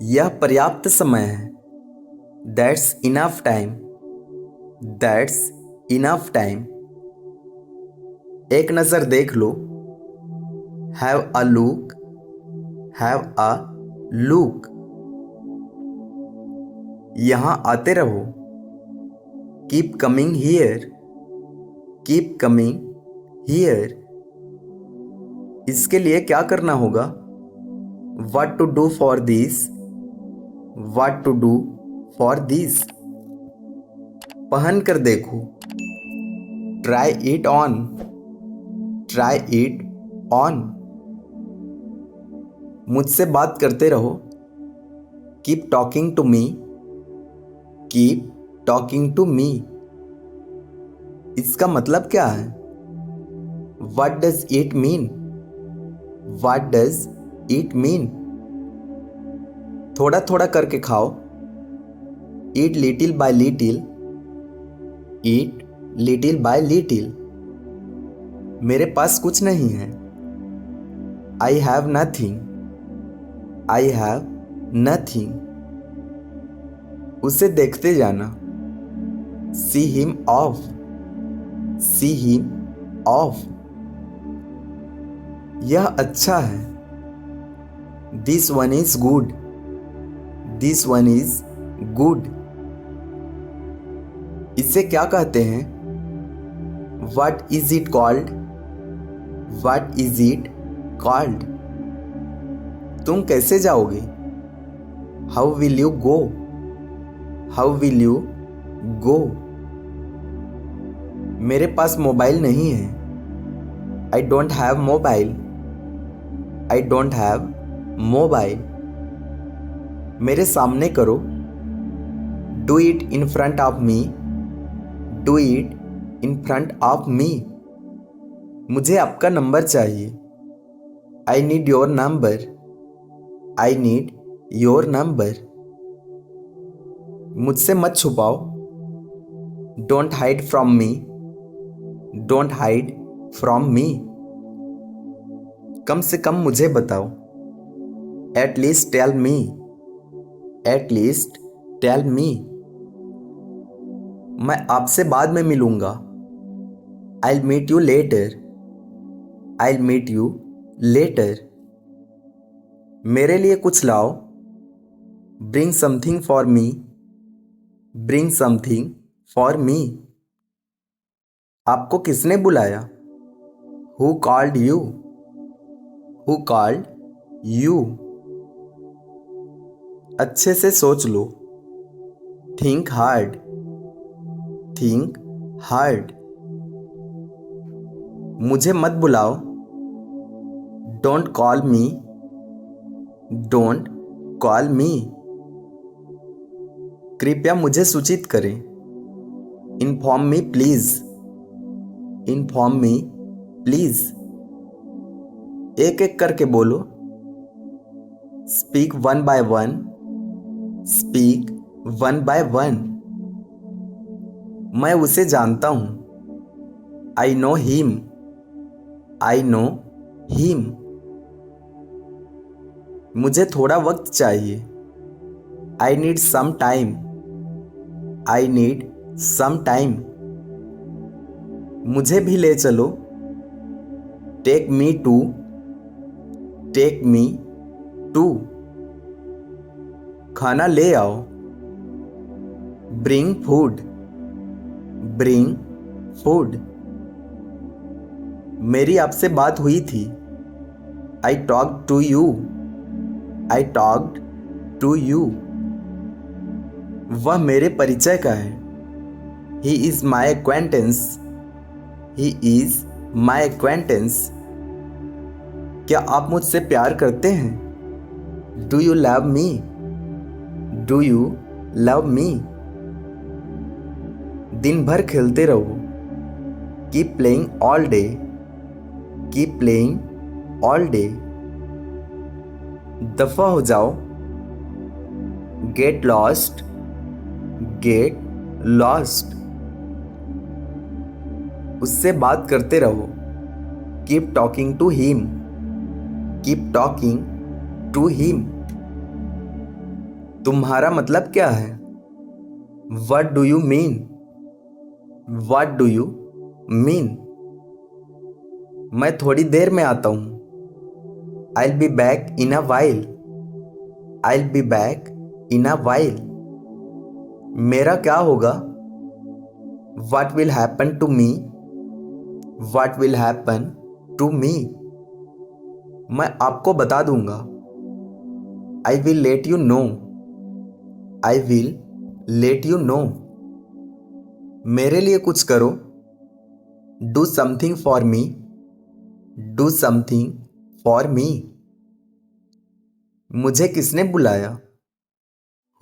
यह पर्याप्त समय है। That's enough time. That's enough time. एक नज़र देख लो। Have a look. Have a look. यहां आते रहो। Keep coming here. Keep coming here. इसके लिए क्या करना होगा? What to do for this. What to do for this. पहन कर देखो। Try it on. Try it on. मुझसे बात करते रहो। Keep talking to me. Keep talking to me. इसका मतलब क्या है? What does it mean? What does it mean? थोड़ा थोड़ा करके खाओ। Eat little by little. Eat little by little. मेरे पास कुछ नहीं है। I have nothing. I have nothing. उसे देखते जाना। See him off. See him off. यह अच्छा है। This one is good. This one is good. इसे क्या कहते हैं? What is it called? What is it called? तुम कैसे जाओगे? How will you go? How will you go? मेरे पास मोबाइल नहीं है। I don't have mobile. I don't have mobile. मेरे सामने करो। Do it in front of me. Do it in front of me. मुझे आपका नंबर चाहिए। I need your number. I need your number. मुझसे मत छुपाओ। Don't hide from me. Don't hide from me. कम से कम मुझे बताओ। At least tell me. At least tell me. मैं आपसे बाद में मिलूंगा। I'll meet you later. I'll meet you later. मेरे लिए कुछ लाओ। Bring something for me. Bring something for me. आपको किसने बुलाया? Who called you? Who called you? अच्छे से सोच लो। Think hard. Think hard. मुझे मत बुलाओ। Don't call me. Don't call me. कृपया मुझे सूचित करें। Inform me please. Inform me please. एक एक करके बोलो। Speak one by one. Speak one by one. मैं उसे जानता हूं। I know him. I know him. मुझे थोड़ा वक्त चाहिए। I need some time. I need some time. मुझे भी ले चलो। Take me to. Take me to. खाना ले आओ। Bring food. Bring food. मेरी आपसे बात हुई थी। I talked to you. I talked to you. वह मेरे परिचय का है। He is my acquaintance. He is my acquaintance. क्या आप मुझसे प्यार करते हैं? Do you love me? Do you love me? दिन भर खेलते रहो। Keep playing all day. Keep playing all day. दफा हो जाओ। Get lost. Get lost. उससे बात करते रहो। Keep talking to him. Keep talking to him. तुम्हारा मतलब क्या है? What do you mean? What do you mean? मैं थोड़ी देर में आता हूँ। I'll be back in a while. I'll be back in a while. मेरा क्या होगा? What will happen to me? What will happen to me? मैं आपको बता दूंगा। I will let you know. I will let you know. मेरे लिए कुछ करो। Do something for me. Do something for me. मुझे किसने बुलाया?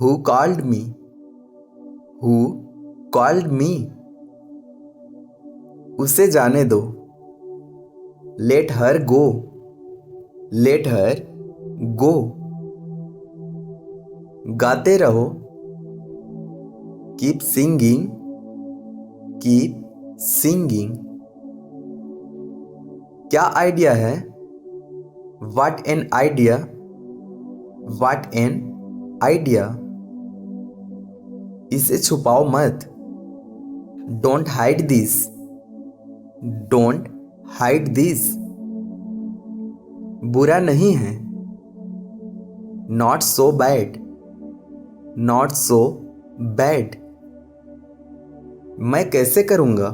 Who called me? Who called me? उसे जाने दो। Let her go. Let her go. गाते रहो। Keep singing. Keep singing. क्या आइडिया है? What an idea. What an idea. इसे छुपाओ मत। Don't hide this. Don't hide this. बुरा नहीं है। Not so bad. Not so bad. मैं कैसे करूँगा?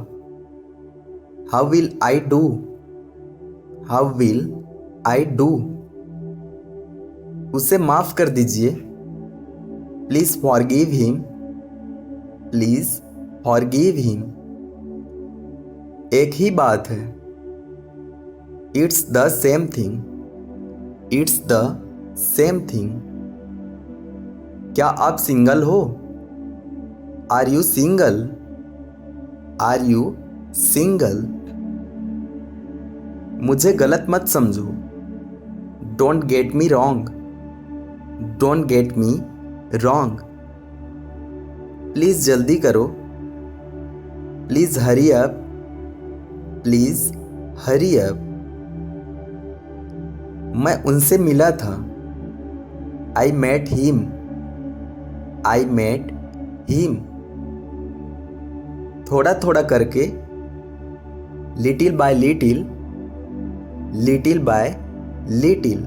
How will I do? How will I do? उसे माफ कर दीजिए। Please forgive him. Please forgive him. एक ही बात है। It's the same thing. It's the same thing. क्या आप सिंगल हो? Are you single? Are you single? मुझे गलत मत समझो। Don't get me wrong. Don't get me wrong. Please जल्दी करो। Please hurry up. Please hurry up. मैं उनसे मिला था। I met him. I met him. थोड़ा थोड़ा करके। Little by little. Little by little.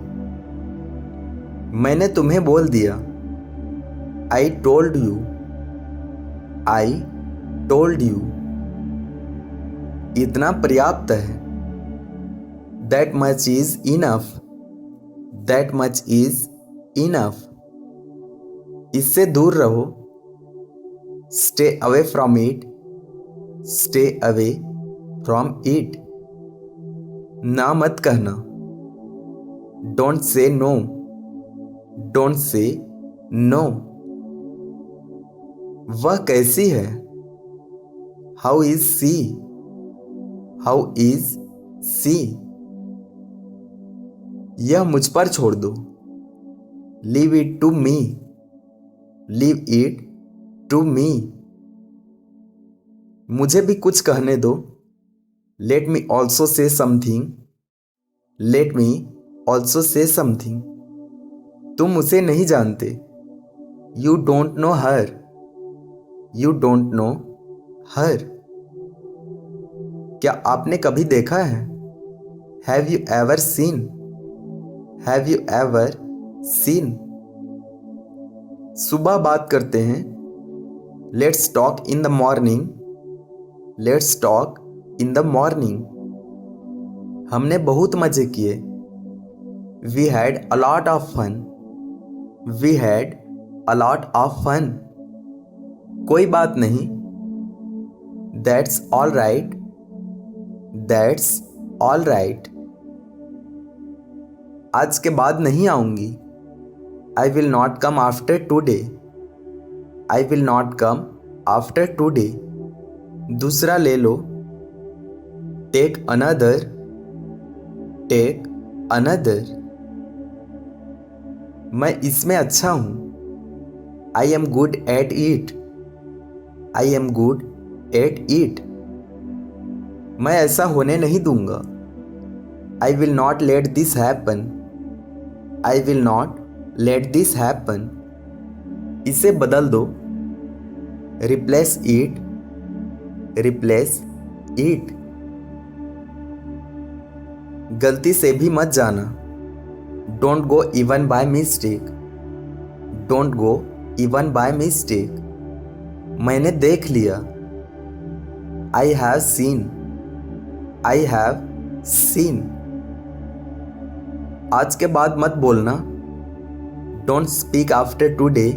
मैंने तुम्हें बोल दिया। I told you. I told you. इतना पर्याप्त है। That much is enough. That much is enough. इससे दूर रहो। Stay away from it. Stay away from it. ना मत कहना। Don't say no. Don't say no. वह कैसी है? How is she? How is she? यह मुझ पर छोड़ दो। Leave it to me. Leave it to me. मुझे भी कुछ कहने दो। Let me also say something. Let me also say something. तुम उसे नहीं जानते। You don't know her. You don't know her. क्या आपने कभी देखा है? Have you ever seen? Have you ever seen? सुबह बात करते हैं। Let's talk in the morning. Let's talk in the morning. हमने बहुत मजे किए। We had a lot of fun. We had a lot of fun. कोई बात नहीं। That's all right. That's all right. आज के बाद नहीं आऊँगी। I will not come after today. I will not come after today. दूसरा ले लो। Take another. Take another. मैं इसमें अच्छा हूँ। I am good at it. I am good at it. मैं ऐसा होने नहीं दूंगा। I will not let this happen. I will not let this happen. इसे बदल दो, रिप्लेस इट, रिप्लेस इट। गलती से भी मत जाना, don't go even by mistake, don't go even by mistake. मैंने देख लिया, I have seen, I have seen. आज के बाद मत बोलना, don't speak after today,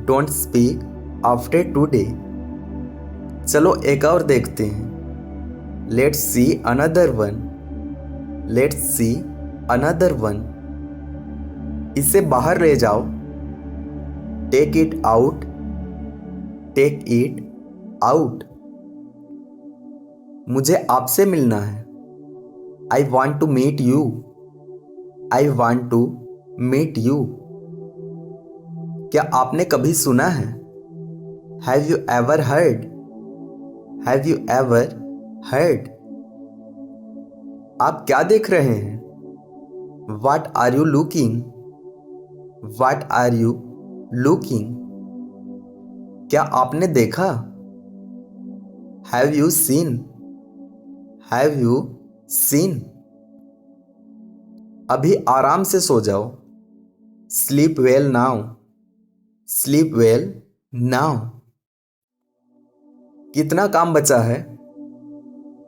don't speak after today. चलो एक और देखते हैं, let's see another one, let's see another one. इसे बाहर ले जाओ, take it out, take it out. मुझे आपसे मिलना है, I want to meet you, I want to meet you. क्या आपने कभी सुना है, have you ever heard, have you ever heard. आप क्या देख रहे हैं, what are you looking, what are you looking. क्या आपने देखा, have you seen, have you seen. अभी आराम से सो जाओ, sleep well now, sleep well now. कितना काम बचा है,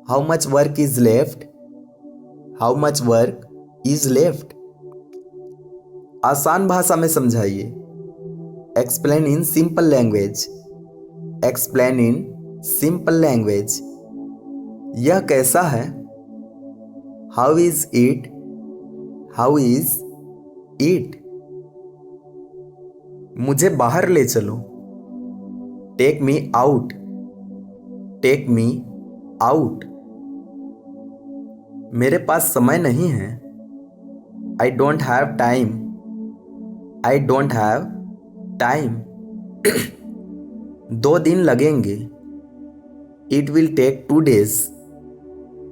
how much work is left, how much work is left. आसान भाषा में समझाइए, explain in simple language, explain in simple language. यह कैसा है, how is it, how is it. मुझे बाहर ले चलो, take me out, take me out. मेरे पास समय नहीं है, I don't have time, I don't have time. 2 दिन लगेंगे, it will take 2 days,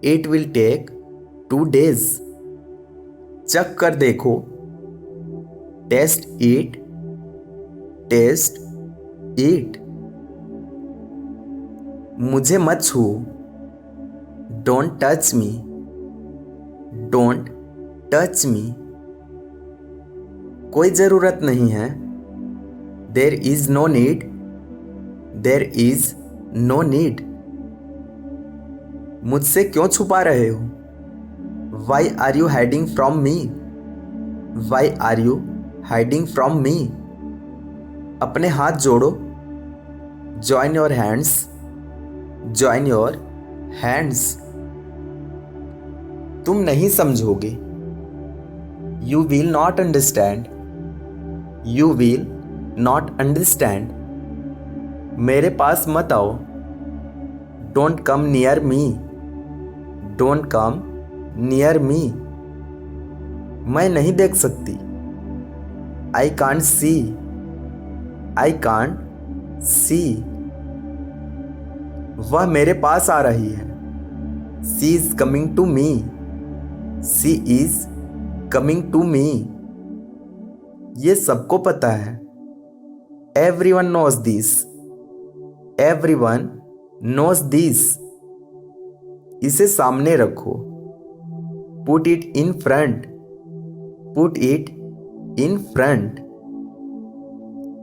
it will take 2 days। चख कर देखो, टेस्ट इट, टेस्ट इट। मुझे मत छुओ, don't touch me, don't touch me. कोई ज़रूरत नहीं है, there is no need, there is no need. मुझसे क्यों छुपा रहे हो, why are you hiding from me, why are you hiding from me. अपने हाथ जोड़ो, join your hands, join your hands. तुम नहीं समझोगे, you will not understand, you will not understand. मेरे पास मत आओ, don't come near me, don't come near मी। मैं नहीं देख सकती, I can't see, I can't see. वह मेरे पास आ रही है, she is coming to me, she is coming to me. ये सबको पता है, everyone knows this, everyone knows this. इसे सामने रखो, put it in front, put it in front.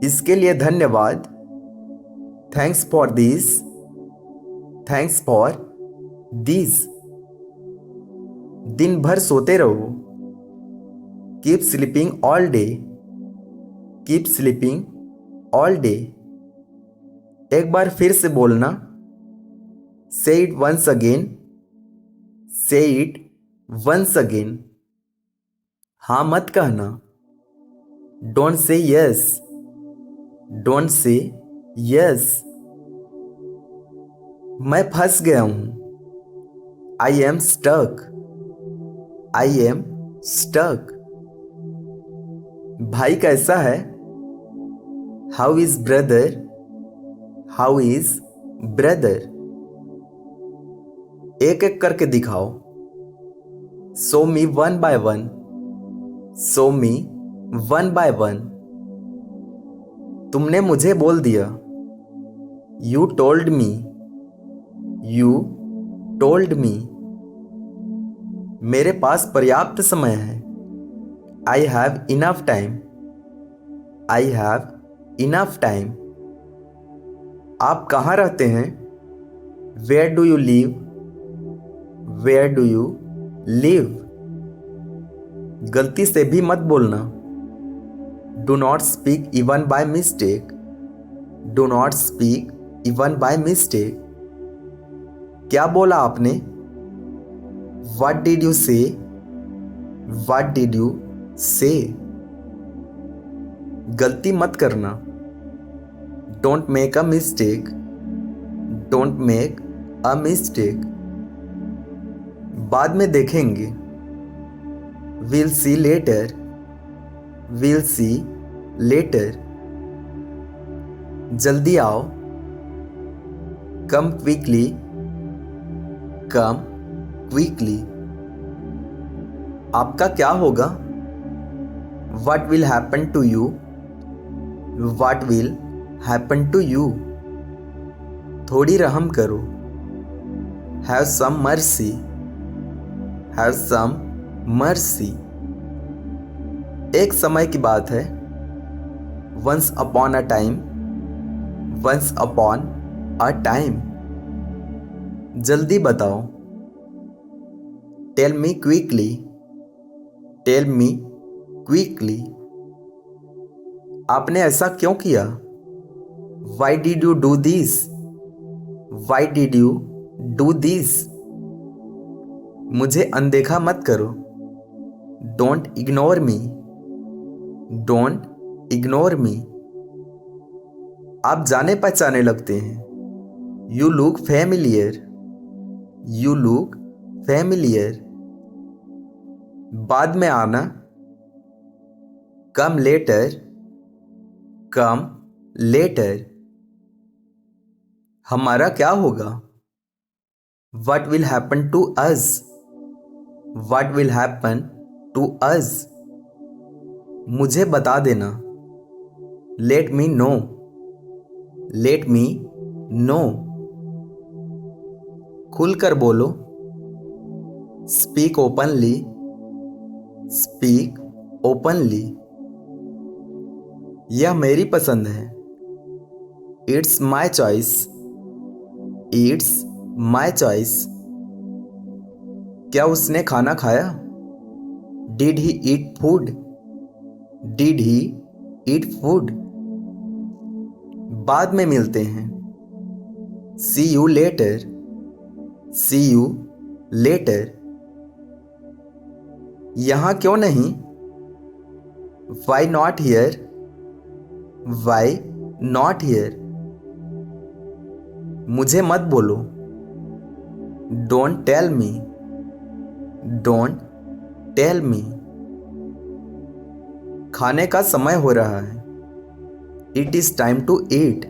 इसके लिए धन्यवाद, thanks for this, thanks for this. दिन भर सोते रहो, keep sleeping all day, keep sleeping all day. एक बार फिर से बोलना, say it once again, say it once again. हाँ मत कहना, don't say yes, don't say yes. मैं फंस गया हूं, I am stuck, I am stuck. भाई कैसा है, how is brother, how is brother. एक एक करके दिखाओ, show me one by one, show me one by one. तुमने मुझे बोल दिया। You told me. You told me. मेरे पास पर्याप्त समय है। I have enough time. I have enough time. आप कहाँ रहते हैं? Where do you live? Where do you live? गलती से भी मत बोलना। Do not speak even by mistake. Do not speak even by mistake. क्या बोला आपने? What did you say? What did you say? गलती मत करना। Don't make a mistake. Don't make a mistake. बाद में देखेंगे। We'll see later. We'll see later. जल्दी आओ। Come quickly. Come quickly. आपका क्या होगा? What will happen to you? What will happen to you? थोड़ी रहम करो। Have some mercy. Have some mercy. एक समय की बात है। Once upon a time. Once upon a time. जल्दी बताओ। Tell me quickly. Tell me quickly. आपने ऐसा क्यों किया? Why did you do this? Why did you do this? मुझे अनदेखा मत करो। Don't ignore me. Don't ignore me. आप जाने पहचाने लगते हैं। You look familiar. You look familiar. बाद में आना। Come later. Come later. हमारा क्या होगा? What will happen to us? What will happen to us? मुझे बता देना। Let me know. Let me know. खुलकर बोलो। Speak openly. Speak openly. यह मेरी पसंद है। It's my choice. It's my choice. क्या उसने खाना खाया? Did he eat food? Did he eat food? बाद में मिलते हैं। See you later. See you later. यहाँ क्यों नहीं? Why not here? Why not here? मुझे मत बोलो। Don't tell me. Don't tell me. खाने का समय हो रहा है। It is time to eat.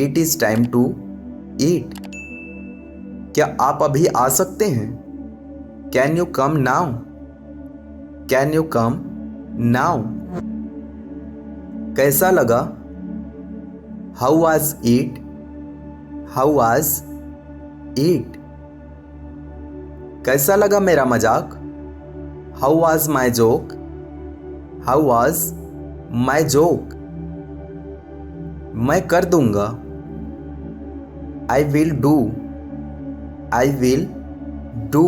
It is time to eat. क्या आप अभी आ सकते हैं? Can you come now? Can you come now? कैसा लगा? How was it? How was it? कैसा लगा मेरा मजाक? How was my joke? How was my joke? मैं कर दूंगा। I will do. I will do.